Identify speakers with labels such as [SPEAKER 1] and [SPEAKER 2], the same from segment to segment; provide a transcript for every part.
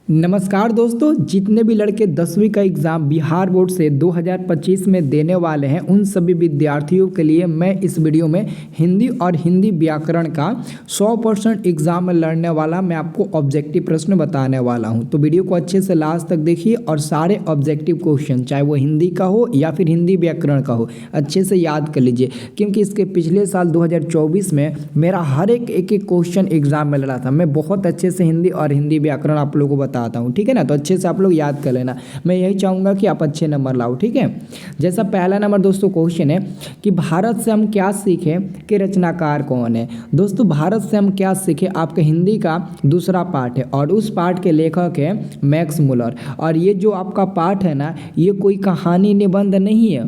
[SPEAKER 1] नमस्कार दोस्तों, जितने भी लड़के 10वीं का एग्ज़ाम बिहार बोर्ड से 2025 में देने वाले हैं उन सभी विद्यार्थियों के लिए मैं इस वीडियो में हिंदी और हिंदी व्याकरण का 100% एग्ज़ाम में लड़ने वाला मैं आपको ऑब्जेक्टिव प्रश्न बताने वाला हूं। तो वीडियो को अच्छे से लास्ट तक देखिए और सारे ऑब्जेक्टिव क्वेश्चन चाहे वो हिंदी का हो या फिर हिंदी व्याकरण का हो अच्छे से याद कर लीजिए, क्योंकि इसके पिछले साल 2024 में मेरा हर एक क्वेश्चन एग्ज़ाम में लड़ा था। मैं बहुत अच्छे से हिंदी और हिंदी व्याकरण आप लोगों को बताता हूँ, ठीक है ना। तो अच्छे से आप लोग याद कर लेना। मैं यही चाहूँगा कि आप अच्छे नंबर लाओ, ठीक है। जैसा पहला नंबर दोस्तों क्वेश्चन है कि भारत से हम क्या सीखें कि रचनाकार कौन है। दोस्तों भारत से हम क्या सीखें आपके हिंदी का दूसरा पार्ट है और उस पार्ट के लेखक है मैक्स मुलर। और ये जो आपका पार्ट है ना, ये कोई कहानी निबंध नहीं है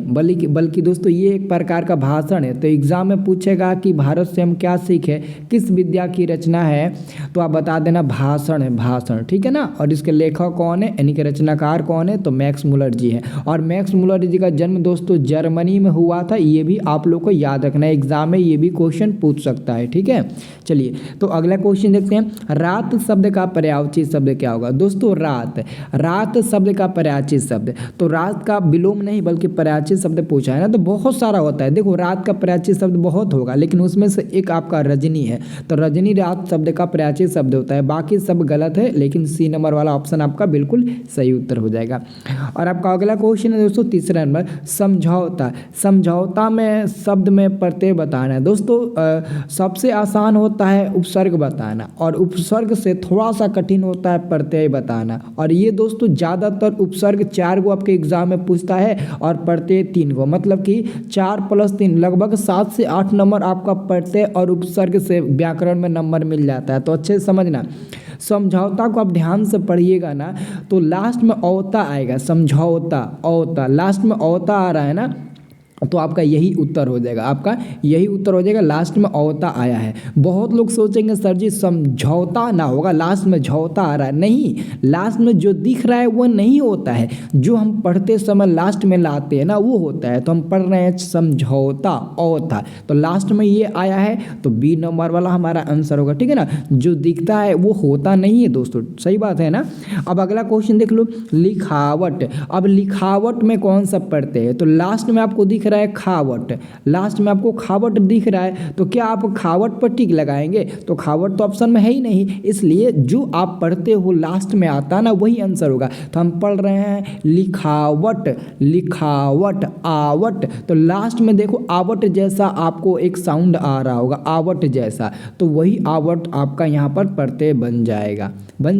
[SPEAKER 1] बल्कि दोस्तों ये एक प्रकार का भाषण है। तो एग्जाम में पूछेगा कि भारत से हम क्या सीखें किस विद्या की रचना है, तो आप बता देना भाषण है, भाषण, ठीक है ना। और इसके लेखक कौन है यानी कि रचनाकार कौन है, तो मैक्स मुलर जी है। और मैक्स मुलर जी का जन्म दोस्तों जर्मनी में हुआ था, ये भी आप लोग को याद रखना है, एग्जाम में ये भी क्वेश्चन पूछ सकता है, ठीक है। चलिए तो अगला क्वेश्चन देखते हैं। रात शब्द का पर्यायवाची शब्द क्या होगा। दोस्तों रात शब्द का पर्यायवाची शब्द, तो रात का विलोम नहीं बल्कि पर्यायवाची शब्द पूछा है ना, तो बहुत सारा होता है। देखो रात का पर्यायवाची शब्द बहुत होगा, लेकिन उसमें से एक आपका रजनी है, तो रजनी रात शब्द का पर्यायवाची शब्द होता है। बाकी सब गलत है, लेकिन सी नंबर वाला ऑप्शन आपका बिल्कुल सही उत्तर हो जाएगा। और आपका अगला क्वेश्चन है दोस्तों तीसरा नंबर, समझौता में शब्द में प्रत्यय बताना है। दोस्तों सबसे आसान होता है उपसर्ग बताना और उपसर्ग से थोड़ा सा कठिन होता है प्रत्यय बताना। और ये दोस्तों ज़्यादातर उपसर्ग 4 गो आपके एग्जाम में पूछता है और प्रत्यय 3 गो, मतलब कि 4 + 3 लगभग 7 से 8 नंबर आपका प्रत्यय और उपसर्ग से व्याकरण में नंबर मिल जाता है। तो अच्छे से समझना, समझौता को आप ध्यान से पढ़िएगा ना, तो लास्ट में औता आएगा, समझौता लास्ट में औता आ रहा है ना, तो आपका यही उत्तर हो जाएगा, लास्ट में औता आया है। बहुत लोग सोचेंगे सर जी समझौता ना होगा, लास्ट में झौता आ रहा है। नहीं, लास्ट में जो दिख रहा है वो नहीं होता है, जो हम पढ़ते समय लास्ट में लाते हैं ना वो होता है। तो हम पढ़ रहे हैं समझौता औता, तो लास्ट में ये आया है, तो बी नंबर वाला हमारा आंसर होगा, ठीक है ना। जो दिखता है वो होता नहीं है दोस्तों, सही बात है ना। अब अगला क्वेश्चन देख लो, लिखावट। अब लिखावट में कौन सा पढ़ते हैं, तो लास्ट में आपको दिख रहा है खावट, लास्ट में आपको खावट दिख रहा है, तो क्या आप खावट पर टिक लगाएंगे, तो खावट तो ऑप्शन में है ही नहीं, इसलिए जो आप पढ़ते हो लास्ट में आता ना वही आंसर होगा। तो हम पढ़ रहे हैं लिखावट आवट, तो लास्ट में देखो आवट जैसा आपको एक साउंड आ रहा होगा, आवट जैसा, तो वही आवट आपका यहाँ पर प्रत्यय बन जाएगा। तो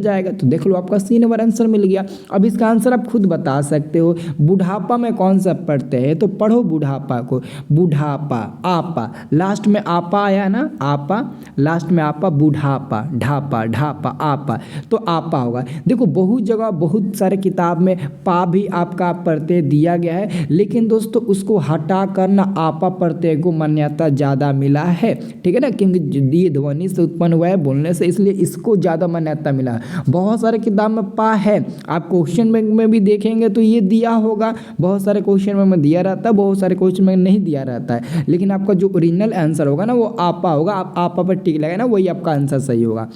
[SPEAKER 1] देख लो आपका सी नंबर आंसर मिल गया। अब इसका आंसर आप खुद बता सकते हो। बुढ़ापा में कौन सा पढ़ते हैं, तो पढ़ो बुढ़ापा को, बुढ़ापा आपा, लास्ट में आपा आया ना, आपा लास्ट में आपा, बुढ़ापा ढापा आपा, तो आपा होगा। देखो बहुत जगह बहुत सारे किताब में पा भी आपका प्रत्यय दिया गया है, लेकिन दोस्तों उसको हटा कर ना आपा प्रत्यय को मान्यता ज़्यादा मिला है, ठीक है ना, क्योंकि ये ध्वनि से उत्पन्न हुआ है बोलने से, इसलिए इसको ज़्यादा मान्यता मिला है। बहुत सारे किताब में पा है, आप क्वेश्चन में भी देखेंगे तो ये दिया होगा, बहुत सारे क्वेश्चन में दिया रहता है, बहुत सारे क्वेश्चन में नहीं दिया रहता है, लेकिन आपका जो ओरिजिनल आंसर होगा ना वो आपा होगा, आप आपा पर टिक लगाए ना, वही आपका आंसर सही होगा।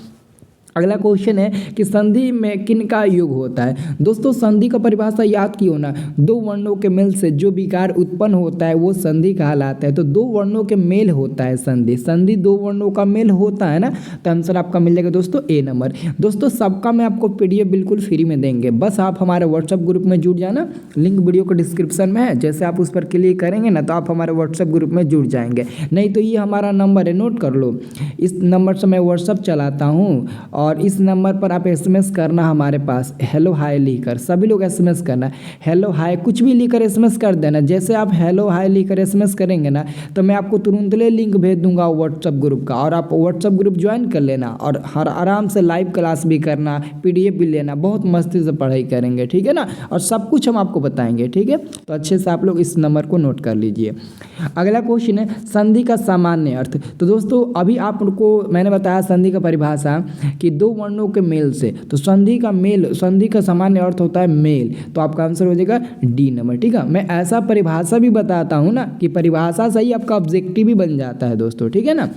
[SPEAKER 1] अगला क्वेश्चन है कि संधि में किन का योग होता है। दोस्तों संधि का परिभाषा याद की होना, 2 वर्णों के मेल से जो विकार उत्पन्न होता है वो संधि कहलाता है। तो 2 वर्णों के मेल होता है संधि 2 वर्णों का मेल होता है ना, तो आंसर आपका मिल जाएगा दोस्तों ए नंबर। दोस्तों सबका मैं आपको PDF बिल्कुल फ्री में देंगे, बस आप हमारे व्हाट्सएप ग्रुप में जुड़ जाना, लिंक वीडियो को डिस्क्रिप्शन में है, जैसे आप उस पर क्लिक करेंगे ना तो आप हमारे व्हाट्सएप ग्रुप में जुड़ जाएंगे। नहीं तो ये हमारा नंबर है, नोट कर लो, इस नंबर से मैं व्हाट्सएप चलाता हूँ और इस नंबर पर आप SMS करना, हमारे पास हेलो हाय लिखकर, सभी लोग SMS करना, हेलो हाय कुछ भी लिखकर SMS कर देना। जैसे आप हेलो हाय लिखकर SMS करेंगे ना तो मैं आपको तुरंत लिंक भेज दूंगा व्हाट्सएप ग्रुप का, और आप व्हाट्सएप ग्रुप ज्वाइन कर लेना और हर आराम से लाइव क्लास भी करना, PDF भी लेना, बहुत मस्ती से पढ़ाई करेंगे, ठीक है ना, और सब कुछ हम आपको बताएंगे, ठीक है। तो अच्छे से आप लोग इस नंबर को नोट कर लीजिए। अगला क्वेश्चन है संधि का सामान्य अर्थ। तो दोस्तों अभी आपको मैंने बताया संधि का परिभाषा कि दो वर्णों के मेल से। तो संधि का मेल, संधि का सामान्य अर्थ होता है मेल, तो आपका आंसर हो जाएगा डी नंबर। ठीक है, मैं ऐसा परिभाषा भी बताता हूँ ना कि परिभाषा से ही आपका ऑब्जेक्टिव भी बन जाता है दोस्तों। ठीक है ना।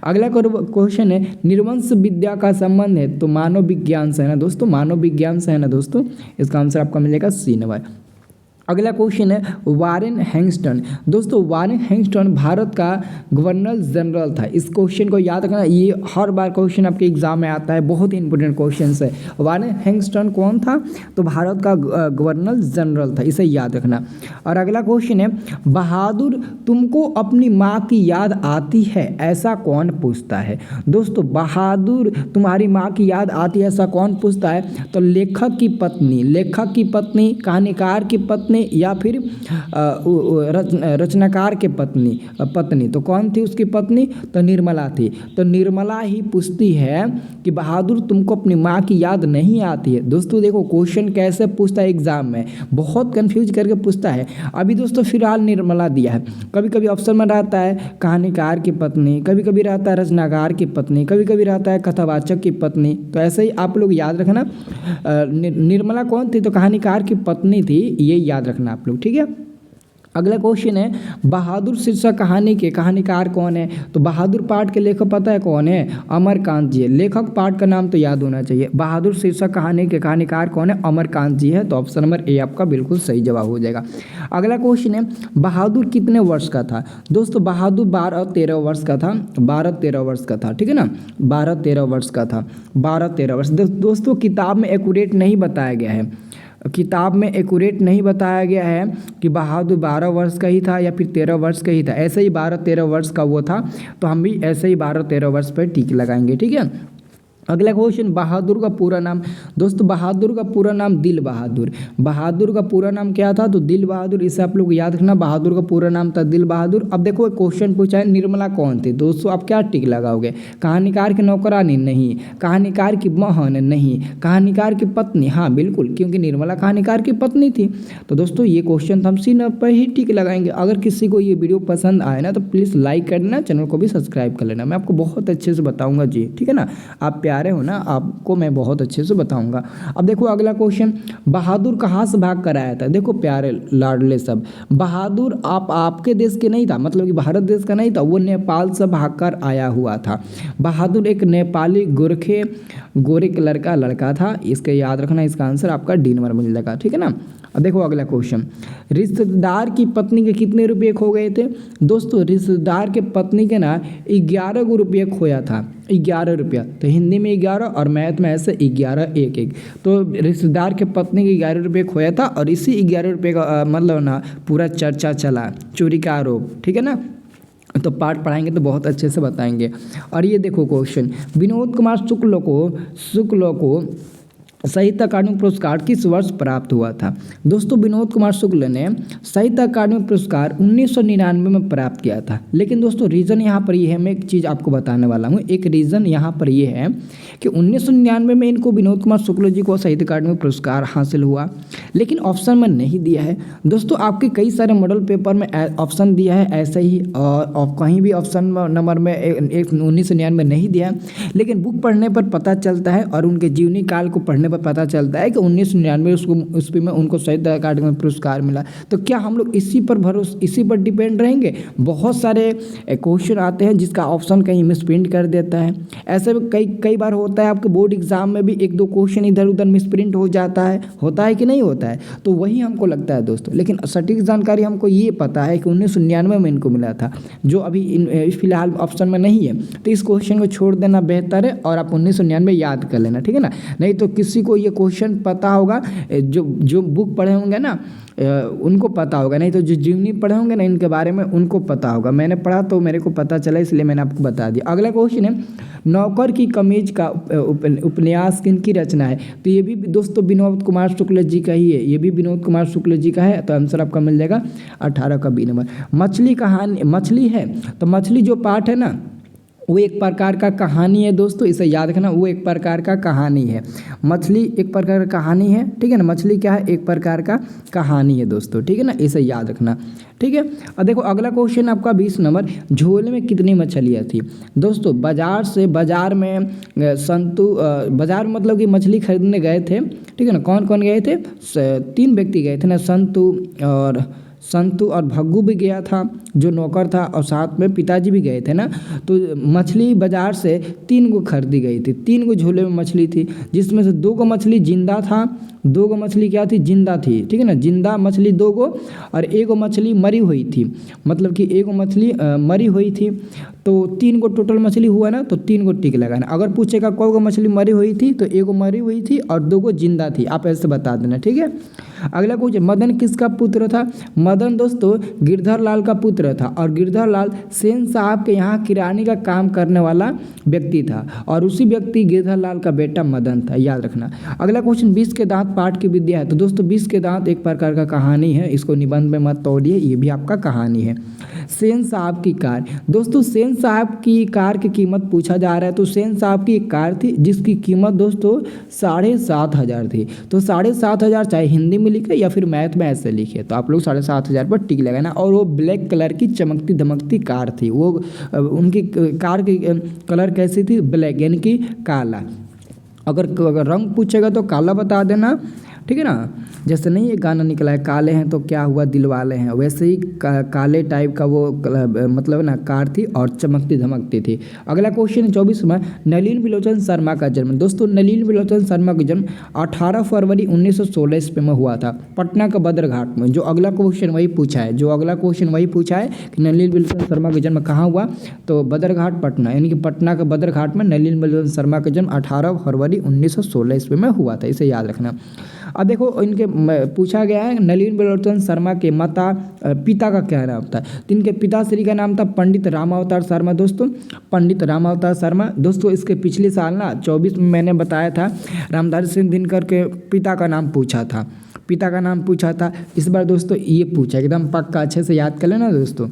[SPEAKER 1] अगला क्वेश्चन है निर्वंश विद्या का संबंध है तो मानव विज्ञान से है ना दोस्तों, मानव विज्ञान से है ना दोस्तों, इसका आंसर आपका मिलेगा सी नंबर। अगला क्वेश्चन है वारेन हैंगस्टन। दोस्तों वारेन हैंगस्टन भारत का गवर्नर जनरल था। इस क्वेश्चन को याद रखना, ये हर बार क्वेश्चन आपके एग्जाम में आता है, बहुत ही इंपॉर्टेंट क्वेश्चन है। वारेन हैंगस्टन कौन था? तो भारत का गवर्नर जनरल था, इसे याद रखना। और अगला क्वेश्चन है बहादुर तुमको अपनी माँ की याद आती है ऐसा कौन पूछता है? दोस्तों बहादुर तुम्हारी माँ की याद आती है ऐसा कौन पूछता है? तो लेखक की पत्नी, लेखक की पत्नी, कहानीकार की पत्नी या फिर रचनाकार के पत्नी। तो कौन थी उसकी पत्नी? तो निर्मला थी। तो निर्मला ही पूछती है कि बहादुर तुमको अपनी माँ की याद नहीं आती है। दोस्तों देखो क्वेश्चन कैसे पूछता है एग्जाम में, बहुत कंफ्यूज करके पूछता है। अभी दोस्तों फिलहाल निर्मला दिया है, कभी कभी ऑप्शन में रहता है कहानीकार की पत्नी, कभी कभी रहता है रचनाकार की पत्नी, कभी कभी रहता है कथावाचक की पत्नी। तो ऐसे ही आप लोग याद रखना निर्मला कौन थी? तो कहानीकार की पत्नी थी, ये याद रखना आप लोग। ठीक है। अगला क्वेश्चन है बहादुर शीर्षक कहानी के कहानीकार कौन है? तो बहादुर पाठ के लेखक पता है कौन है? अमरकांत जी है। लेखक पाठ का नाम तो याद होना चाहिए। बहादुर शीर्षक कहानी के कहानीकार कौन है? अमरकांत जी है। तो ऑप्शन नंबर ए आपका बिल्कुल सही जवाब हो जाएगा। अगला क्वेश्चन है बहादुर कितने वर्ष का था? दोस्तों बहादुर 12-13 वर्ष का था, 12-13 वर्ष का था। ठीक है ना, 12-13 वर्ष का था, 12-13 वर्ष। दोस्तों किताब में एक्यूरेट नहीं बताया गया है, किताब में एक्यूरेट नहीं बताया गया है कि बहादुर 12 वर्ष का ही था या फिर 13 वर्ष का ही था। ऐसे ही 12-13 वर्ष का वो था, तो हम भी ऐसे ही 12-13 वर्ष पर टिक लगाएंगे। ठीक है। अगला क्वेश्चन बहादुर का पूरा नाम। दोस्तों बहादुर का पूरा नाम दिल बहादुर। बहादुर का पूरा नाम क्या था? तो दिल बहादुर। इसे आप लोग याद रखना, बहादुर का पूरा नाम था दिल बहादुर। अब देखो क्वेश्चन पूछा है निर्मला कौन थी? दोस्तों आप क्या टिक लगाओगे? कहानीकार की नौकरानी? नहीं। कहानीकार की बहन? नहीं। कहानीकार की पत्नी? हाँ बिल्कुल, क्योंकि निर्मला कहानीकार की पत्नी थी। तो दोस्तों ये क्वेश्चन हम सी नंबर पर ही टिक लगाएंगे। अगर किसी को ये वीडियो पसंद आए ना तो प्लीज़ लाइक कर देना, चैनल को भी सब्सक्राइब कर लेना। मैं आपको बहुत अच्छे से बताऊँगा जी। ठीक है ना, आप प्यारे हो ना, आपको मैं बहुत अच्छे से बताऊंगा। अब देखो अगला क्वेश्चन बहादुर कहाँ से भाग कर आया था? देखो प्यारे लाडले सब, बहादुर आपके देश के नहीं था, मतलब कि भारत देश का नहीं था, वो नेपाल से भागकर आया हुआ था। बहादुर एक नेपाली गोरे कलर का लड़का था। इसके याद रखना, इसका आंसर आपका डी नंबर मिल जाएगा। ठीक है ना। अब देखो अगला क्वेश्चन रिश्तेदार की पत्नी के कितने रुपये खो गए थे? दोस्तों रिश्तेदार के पत्नी के ना 11 रुपये खोया था, 11 रुपया। तो हिंदी में 11 और मैथ में ऐसे 11 1 तो रिश्तेदार के पत्नी के 11 रुपये खोया था और इसी 11 रुपये का मतलब ना पूरा चर्चा चला, चोरी का आरोप। ठीक है ना। तो पाठ पढ़ाएंगे तो बहुत अच्छे से बताएंगे। और ये देखो क्वेश्चन विनोद कुमार शुक्ल को साहित्य अकादमी पुरस्कार किस वर्ष प्राप्त हुआ था? दोस्तों विनोद कुमार शुक्ल ने साहित्य अकादमी पुरस्कार 1999 में प्राप्त किया था। लेकिन दोस्तों रीज़न यहाँ पर ये है, मैं एक चीज़ आपको बताने वाला हूँ। एक रीज़न यहाँ पर ये है कि 1999 में इनको विनोद कुमार शुक्ल जी को साहित्य अकादमी पुरस्कार हासिल हुआ, लेकिन ऑप्शन में नहीं दिया है। दोस्तों आपके कई सारे मॉडल पेपर में ऑप्शन दिया है ऐसे ही, और कहीं भी ऑप्शन नंबर में 1999 नहीं दिया, लेकिन बुक पढ़ने पर पता चलता है और उनके जीवनी काल को पढ़ने पर पता चलता है कि 1999 उसमें में उनको साहित्य अकादमी पुरस्कार मिला। तो क्या हम लोग इसी पर डिपेंड रहेंगे? बहुत सारे क्वेश्चन आते हैं जिसका ऑप्शन कहीं मिसप्रिंट कर देता है। ऐसे में कई बार होता है आपके बोर्ड एग्जाम में भी 1-2 क्वेश्चन इधर उधर मिसप्रिंट हो जाता है कि नहीं होता है? तो वही हमको लगता है दोस्तों, लेकिन सटीक जानकारी हमको ये पता है कि 1999 में इनको मिला था, जो अभी फिलहाल ऑप्शन में नहीं है। तो इस क्वेश्चन को छोड़ देना बेहतर है और आप 1999 याद कर लेना। ठीक है ना, नहीं तो किसी को ये क्वेश्चन पता होगा, जो बुक पढ़े होंगे ना उनको पता होगा, नहीं तो जो जीवनी पढ़े होंगे ना इनके बारे में उनको पता होगा। मैंने पढ़ा तो मेरे को पता चला, इसलिए मैंने आपको बता दिया। अगला क्वेश्चन है नौकर की कमीज का उपन्यास किनकी रचना है? तो ये भी दोस्तों विनोद कुमार शुक्ल जी का ही है, ये भी विनोद कुमार शुक्ल जी का है। तो आंसर आपका मिल जाएगा 18 का बी नंबर। मछली है, तो मछली जो पाठ है ना वो एक प्रकार का कहानी है दोस्तों, इसे याद रखना, वो एक प्रकार का कहानी है। मछली एक प्रकार का कहानी है, ठीक है ना, मछली क्या है, एक प्रकार का कहानी है दोस्तों, ठीक है ना, इसे याद रखना, ठीक है। और देखो अगला क्वेश्चन आपका 20 नंबर, झोले में कितनी मछलियाँ थी। दोस्तों बाजार में बाजार मतलब कि मछली खरीदने गए थे, ठीक है ना, कौन कौन गए थे, 3 व्यक्ति गए थे ना, संतू और भग्गू भी गया था जो नौकर था, और साथ में पिताजी भी गए थे ना। तो मछली बाजार से 3 गो खरीदी गई थी, 3 गो झोले में मछली थी, जिसमें से 2 गो मछली जिंदा था, 2 गो मछली क्या थी, जिंदा थी, ठीक है ना, जिंदा मछली 2 गो, और 1 गो मछली मरी हुई थी, मतलब कि 1 गो मछली मरी हुई थी। तो 3 गो टोटल मछली हुआ ना, तो 3 गो टिक लगाना। अगर पूछेगा कौ गो मछली मरी हुई थी, तो 1 गो मरी हुई थी और 2 गो जिंदा थी, आप ऐसे बता देना, ठीक है। अगला क्वेश्चन, मदन किसका पुत्र था। मदन दोस्तों गिरधर लाल का पुत्र था, और गिरधर लाल सेन साहब के यहाँ किरानी का काम करने वाला व्यक्ति था, और उसी व्यक्ति गिरधर लाल का बेटा मदन था, याद रखना। अगला क्वेश्चन, 20 के दांत पाठ की विद्या है। तो दोस्तों 20 के दांत एक प्रकार का कहानी है, इसको निबंध में मत तोड़िए, ये भी आपका कहानी है। सेन साहब की कार, दोस्तों सेन साहब की कार की कीमत पूछा जा रहा है। तो सेन साहब की एक कार थी जिसकी कीमत दोस्तों 7,500 थी। तो 7,500 चाहे हिंदी में लिखे या फिर मैथ में ऐसे लिखे, तो आप लोग 7,500 पर टिक लगाना। और वो ब्लैक कलर की चमकती धमकती कार थी, वो उनकी कार की कलर कैसी थी, ब्लैक यानी कि काला। अगर रंग पूछेगा तो काला बता देना, ठीक है ना। जैसे नहीं ये गाना निकला है, काले हैं तो क्या हुआ दिल वाले हैं, वैसे ही काले टाइप का वो मतलब ना कार थी और चमकती धमकती थी। अगला क्वेश्चन 24 में, नलिन बिलोचन शर्मा का जन्म। दोस्तों नलिन बिलोचन शर्मा का जन्म 18 फरवरी 1916 ईस्वी में हुआ था, पटना का बदरघाट में। जो अगला क्वेश्चन वही पूछा है कि नलिन बिलोचन शर्मा का जन्म कहाँ हुआ, तो बदरघाट पटना, यानी कि पटना के बदरघाट में नलिन बिलोचन शर्मा का जन्म 18 फरवरी 1916 ईस्वी में हुआ था, इसे याद रखना। अब देखो इनके पूछा गया है नलिन बिलोचन शर्मा के पिता का क्या नाम था। तो इनके पिताश्री का नाम था पंडित रामावतार शर्मा। दोस्तों पंडित रामावतार शर्मा, दोस्तों इसके पिछले साल ना 24 में मैंने बताया था रामधारी सिंह दिनकर के पिता का नाम पूछा था। इस बार दोस्तों ये पूछा, एकदम पक्का अच्छे से याद कर लेना दोस्तों।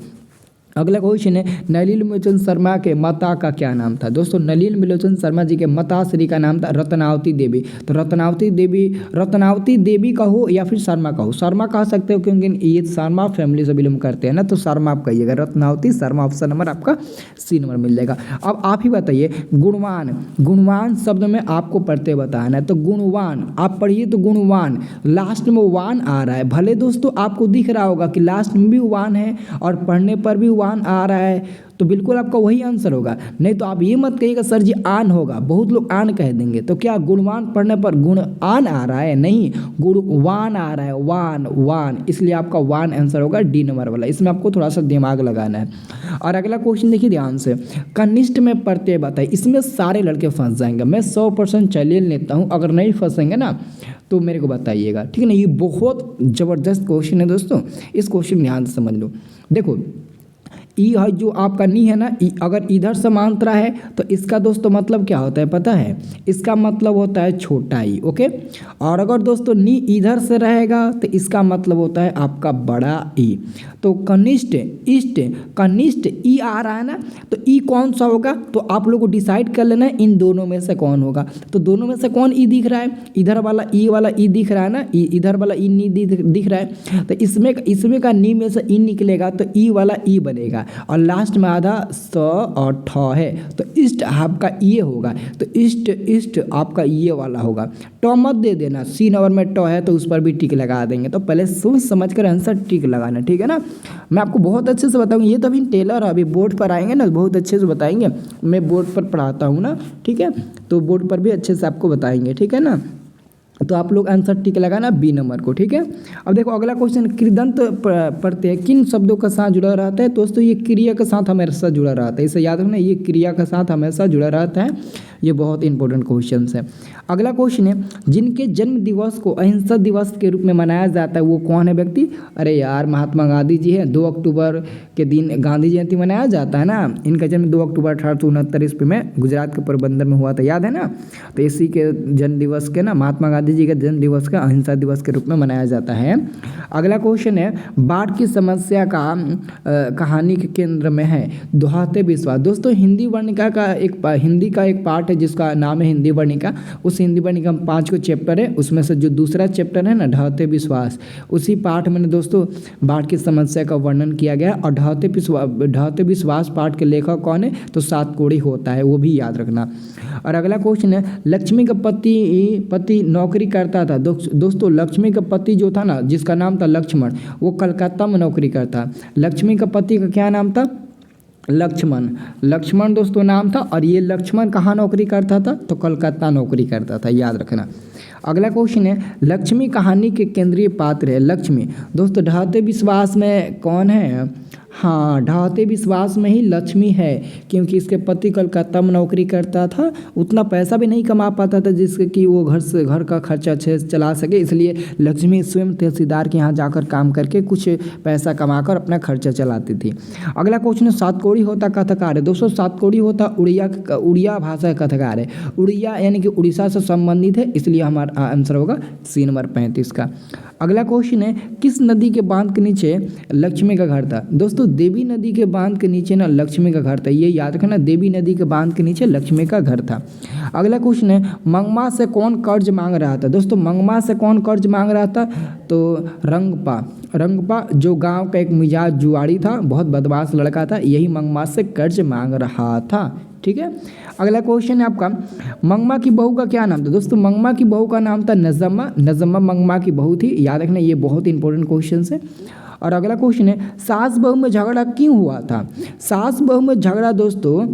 [SPEAKER 1] अगला क्वेश्चन है, नलिन बिलोचन शर्मा के माता का क्या नाम था। दोस्तों नलिन बिलोचन शर्मा जी के माताश्री का नाम था रत्नावती देवी। तो रत्नावती देवी कहो या फिर शर्मा कहो, शर्मा कह सकते हो क्योंकि ये शर्मा फैमिली से बिलोंग करते हैं ना, तो शर्मा आप कहिएगा, रत्नावती शर्मा, ऑप्शन नंबर आपका सी नंबर मिल जाएगा। अब आप ही बताइए, गुणवान शब्द में आपको पढ़ते बताना है। तो गुणवान आप पढ़िए, तो गुणवान लास्ट में वान आ रहा है, भले दोस्तों आपको दिख रहा होगा कि लास्ट में भी वान है और पढ़ने पर भी वान आ रहा है, तो बिल्कुल आपका वही आंसर होगा। नहीं तो आप ये मत कहिएगा सर जी आन होगा, बहुत लोग आन कह देंगे, तो क्या गुणवान पढ़ने पर गुण आन आ रहा है, नहीं गुणवान आ रहा है, वान, इसलिए आपका वान आंसर होगा डी नंबर वाला। इसमें आपको थोड़ा सा दिमाग लगाना है। और अगला क्वेश्चन देखिए ध्यान से, कनिष्ठ में प्रत्यय बताइए। इसमें सारे लड़के फंस जाएंगे, मैं 100% चैलेंज लेता हूँ, अगर नहीं फंसेंगे ना तो मेरे को बताइएगा, ठीक है ना। ये बहुत ज़बरदस्त क्वेश्चन है दोस्तों, इस क्वेश्चन ध्यान से समझ लो। देखो ई है जो आपका नी है ना, अगर इधर समांतरा है तो इसका दोस्तों मतलब क्या होता है पता है, इसका मतलब होता है छोटा ई, ओके। और अगर दोस्तों नी इधर से रहेगा तो इसका मतलब होता है आपका बड़ा ई। तो कनिष्ठ ई आ रहा है ना, तो ई कौन सा होगा, तो आप लोग को डिसाइड कर लेना है इन दोनों में से कौन होगा। तो दोनों में से कौन ई दिख रहा है, इधर वाला ई दिख रहा है ना, इधर वाला ई नी दिख रहा है, तो इसमें का नी में से ई निकलेगा तो ई वाला ई बनेगा, और लास्ट में आधा स और ठ है, तो इष्ट आपका ये होगा, तो इष्ट आपका ये वाला होगा। ट मत दे देना, सी नंबर में ट है तो उस पर भी टिक लगा देंगे, तो पहले सोच समझ कर आंसर टिक लगाना, ठीक है ना। मैं आपको बहुत अच्छे से बताऊंगा, ये तो अभी टेलर है, अभी बोर्ड पर आएंगे ना बहुत अच्छे से बताएंगे, मैं बोर्ड पर पढ़ाता हूँ ना, ठीक है, तो बोर्ड पर भी अच्छे से आपको बताएंगे, ठीक है ना। तो आप लोग आंसर टिक लगाना बी नंबर को, ठीक है। अब देखो अगला क्वेश्चन, कृदंत प्रत्यय किन शब्दों के साथ जुड़ा रहता है। दोस्तों ये क्रिया के साथ हमेशा जुड़ा रहता है, इसे याद रखना, ये क्रिया के साथ हमेशा जुड़ा रहता है। ये बहुत इंपॉर्टेंट क्वेश्चन है। अगला क्वेश्चन है, जिनके जन्म दिवस को अहिंसा दिवस के रूप में मनाया जाता है वो कौन है व्यक्ति? अरे यार, महात्मा गांधी जी है। 2 अक्टूबर के दिन गांधी जयंती मनाया जाता है ना। इनका जन्म 2 अक्टूबर 1869 ईस्वी में गुजरात के पोरबंदर में हुआ था, याद है ना। तो इसी के जन्म दिवस के ना, महात्मा गांधी जी के जन्म दिवस का अहिंसा दिवस के रूप में मनाया जाता है। अगला क्वेश्चन है, बाढ़ की समस्या का कहानी के केंद्र में है दोहराते विश्वास। दोस्तों हिंदी वर्णिका का एक पार्ट है जिसका नाम है हिंदी वर्णिका। उस हिंदी वर्णिका में 5 को चैप्टर है, उसमें से जो दूसरा चैप्टर है ना ढहते विश्वास, उसी पाठ में दोस्तों बाढ़ की समस्या का वर्णन किया गया। और ढहते विश्वास पाठ के लेखक कौन है? तो सातकोड़ी होता है, वो भी याद रखना। और अगला क्वेश्चन है, लक्ष्मी का पति नौकरी करता था। दोस्तों लक्ष्मी का पति जो था ना, जिसका नाम था लक्ष्मण, वो कलकत्ता में नौकरी करता। लक्ष्मी का पति का क्या नाम था? लक्ष्मण दोस्तों नाम था। और ये लक्ष्मण कहाँ नौकरी करता था? तो कलकत्ता नौकरी करता था, याद रखना। अगला क्वेश्चन है, लक्ष्मी कहानी के केंद्रीय पात्र है। लक्ष्मी दोस्तों ढहते विश्वास में कौन है? हाँ, ढहते विश्वास में ही लक्ष्मी है, क्योंकि इसके पति कलकत्ता में नौकरी करता था, उतना पैसा भी नहीं कमा पाता था जिससे कि वो घर का खर्चा अच्छे से चला सके। इसलिए लक्ष्मी स्वयं तहसीलदार के यहाँ जाकर काम करके कुछ पैसा कमाकर अपना खर्चा चलाती थी। अगला क्वेश्चन है, सातकोड़ी होता कथाकार है। दोस्तों सातकोड़ी होता उड़िया भाषा का कथाकार है। उड़िया यानी कि उड़ीसा से संबंधित है, इसलिए हमारा आंसर होगा C नंबर 35 का। अगला क्वेश्चन है, किस नदी के बांध के नीचे लक्ष्मी का घर था? दोस्तों देवी नदी के बांध के नीचे ना लक्ष्मी का घर था, ये याद रखना। देवी नदी के बांध के नीचे लक्ष्मी का घर था। अगला क्वेश्चन है, मंगमा से कौन कर्ज मांग रहा था? दोस्तों मंगमा से कौन कर्ज मांग रहा था? तो रंगपा जो गांव का एक मिजाज जुआड़ी था, बहुत बदमाश लड़का था, यही मंगमा से कर्ज मांग रहा था। ठीक है। अगला क्वेश्चन है आपका, मंगमा की बहू का क्या नाम था? दोस्तों मंगमा की बहू का नाम था नजम्मा मंगमा की बहू थी, याद रखना, ये बहुत इंपॉर्टेंट क्वेश्चन है। और अगला क्वेश्चन है, सास बहू में झगड़ा क्यों हुआ था? सास बहू में झगड़ा दोस्तों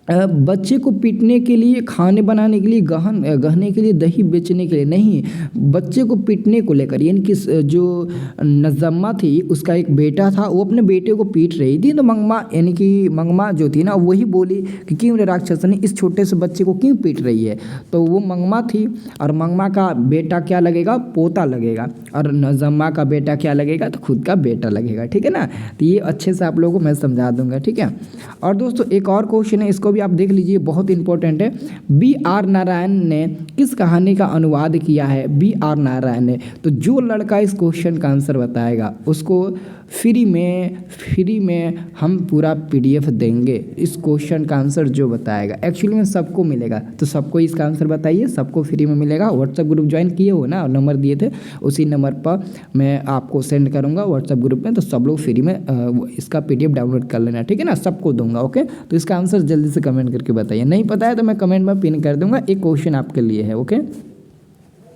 [SPEAKER 1] बच्चे को पीटने के लिए, खाने बनाने के लिए, गहने के लिए, दही बेचने के लिए नहीं, बच्चे को पीटने को लेकर। यानी कि जो नजम्मा थी उसका एक बेटा था, वो अपने बेटे को पीट रही थी। तो मंगमा जो थी ना, वही बोली कि क्यों राक्षसनी इस छोटे से बच्चे को क्यों पीट रही है। तो वो मंगमा थी, और मंगमा का बेटा क्या लगेगा? पोता लगेगा। और नजम्मा का बेटा क्या लगेगा? तो खुद का बेटा लगेगा। ठीक है ना। तो ये अच्छे से आप लोगों को मैं समझा दूंगा। ठीक है। और दोस्तों एक और क्वेश्चन है, इसको आप देख लीजिए, बहुत इंपॉर्टेंट है। B.R. नारायण ने किस कहानी का अनुवाद किया है? B.R. नारायण ने। तो जो लड़का इस क्वेश्चन का आंसर बताएगा उसको फ्री में हम पूरा PDF देंगे। इस क्वेश्चन का आंसर जो बताएगा, एक्चुअली में सबको मिलेगा, तो सबको इसका आंसर बताइए, सबको फ्री में मिलेगा। व्हाट्सएप ग्रुप ज्वाइन किए हो ना, नंबर दिए थे, उसी नंबर पर मैं आपको सेंड करूंगा व्हाट्सएप ग्रुप में। तो सब लोग फ्री में इसका PDF डाउनलोड कर लेना। ठीक है ना, सबको दूंगा। ओके, तो इसका आंसर जल्दी से कमेंट करके बताइए। नहीं पता है तो मैं कमेंट में पिन कर दूंगा, एक क्वेश्चन आपके लिए है। ओके।